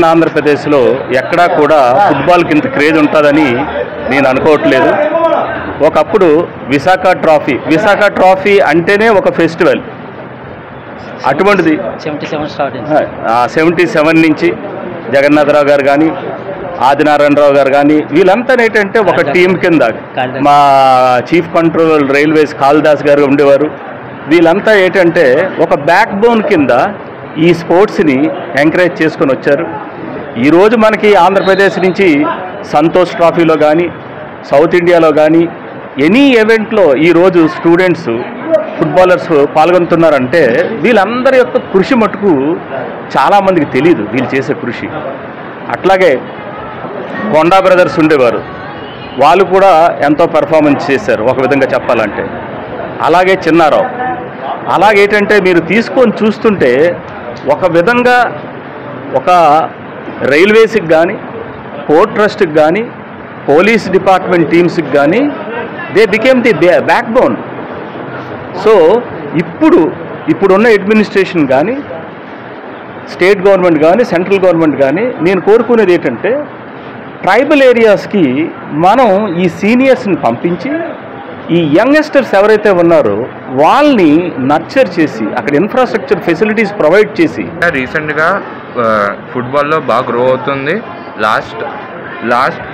ఆంధ్రప్రదేశ్లో ఎక్కడా కూడా ఫుట్బాల్కి ఇంత క్రేజ్ ఉంటుందని నేను అనుకోవట్లేదు. ఒకప్పుడు విశాఖ ట్రాఫీ అంటేనే ఒక ఫెస్టివల్. అటువంటిది 77 నుంచి జగన్నాథరావు గారు కానీ ఆదినారాయణరావు గారు కానీ వీళ్ళంతా ఏంటంటే ఒక టీం కింద, మా చీఫ్ కంట్రోలర్ రైల్వేస్ కాళిదాస్ గారు ఉండేవారు. వీళ్ళంతా ఏంటంటే ఒక బ్యాక్ బోన్ కింద ఈ స్పోర్ట్స్ని ఎంకరేజ్ చేసుకొని వచ్చారు. ఈరోజు మనకి ఆంధ్రప్రదేశ్ నుంచి సంతోష్ ట్రాఫీలో కానీ సౌత్ ఇండియాలో కానీ ఎనీ ఈవెంట్లో ఈరోజు స్టూడెంట్స్ ఫుట్బాలర్స్ పాల్గొంటున్నారంటే వీళ్ళందరి యొక్క కృషి మటుకు చాలామందికి తెలియదు, వీళ్ళు చేసే కృషి. అట్లాగే కొండా బ్రదర్స్ ఉండేవారు, వాళ్ళు కూడా ఎంతో పెర్ఫార్మెన్స్ చేశారు ఒక విధంగా చెప్పాలంటే. అలాగే చిన్నారావు. అలాగేంటంటే మీరు తీసుకొని చూస్తుంటే ఒక విధంగా ఒక రైల్వేస్కి కానీ పోర్ట్ ట్రస్ట్కి కానీ పోలీస్ డిపార్ట్మెంట్ టీమ్స్కి కానీ they became the back bone. So ఇప్పుడున్న అడ్మినిస్ట్రేషన్ కానీ స్టేట్ గవర్నమెంట్ కానీ సెంట్రల్ గవర్నమెంట్ కానీ నేను కోరుకునేది ఏంటంటే ట్రైబల్ ఏరియాస్కి మనం ఈ సీనియర్స్ని పంపించి ఈ యంగస్టర్స్ ఎవరైతే ఉన్నారో వాళ్ళని నర్చర్ చేసి అక్కడ ఇన్ఫ్రాస్ట్రక్చర్ ఫెసిలిటీస్ ప్రొవైడ్ చేసి. రీసెంట్గా ఫుట్బాల్లో బాగా గ్రో అవుతుంది. లాస్ట్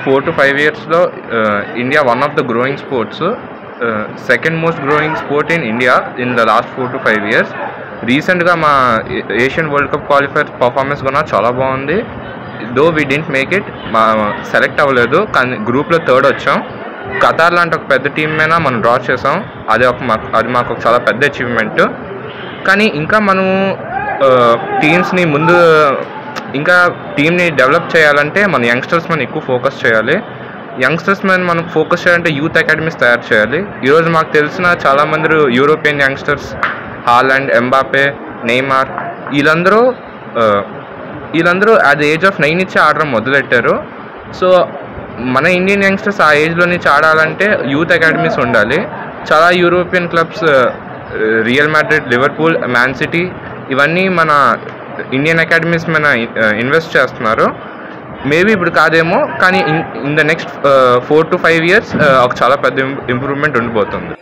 4 to 5 yearsలో India one of the growing sports, second most growing sport in India in the last 4 to 5 years. రీసెంట్గా మా Asian world cup qualifier performance కూడా చాలా బాగుంది. Though we didn't make it, మా సెలెక్ట్ అవ్వలేదు, కానీ గ్రూప్లో 3rd వచ్చాం. ఖతార్ లాంటి ఒక పెద్ద టీం మీద మనం డ్రా చేసాం, అది మాకు చాలా పెద్ద అచీవ్మెంట్. కానీ ఇంకా మనము టీమ్స్ని ఇంకా టీమ్ని డెవలప్ చేయాలంటే మన యంగ్స్టర్స్ మీద ఎక్కువ ఫోకస్ చేయాలి. యంగ్స్టర్స్ మీద మనం ఫోకస్ చేయాలంటే యూత్ అకాడమీస్ తయారు చేయాలి. ఈరోజు మాకు తెలిసిన చాలామంది European youngsters, Haaland, Mbappe, Neymar, వీళ్ళందరూ అట్ ద ఏజ్ ఆఫ్ 9 నుంచి ఆడడం మొదలెట్టారు. సో మన ఇండియన్ యంగ్స్టర్స్ ఆ ఏజ్లో నుంచి ఆడాలంటే యూత్ అకాడమీస్ ఉండాలి. చాలా European clubs, real Madrid, Liverpool, man city, ఇవన్నీ మన ఇండియన్ అకాడమీస్ మీద ఇన్వెస్ట్ చేస్తున్నారు. మేబీ ఇప్పుడు కాదేమో, కానీ in the next 4 to 5 years ఒక చాలా పెద్ద ఇంప్రూవ్మెంట్ ఉండిపోతుంది.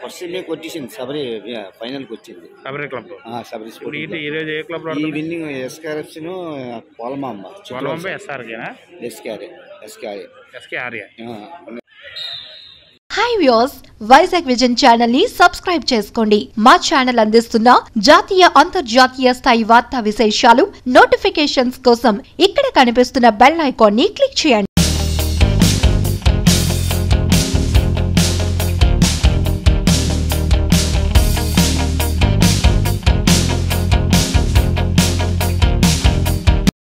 Hi viewers, Vizag vision channel ని సబ్స్క్రైబ్ చేసుకోండి. మా ఛానల్ అందిస్తున్న జాతీయ అంతర్జాతీయ స్థాయి వార్తా విశేషాలు నోటిఫికేషన్స్ కోసం ఇక్కడ కనిపిస్తున్న బెల్ ఐకాన్ ని క్లిక్ చేయండి.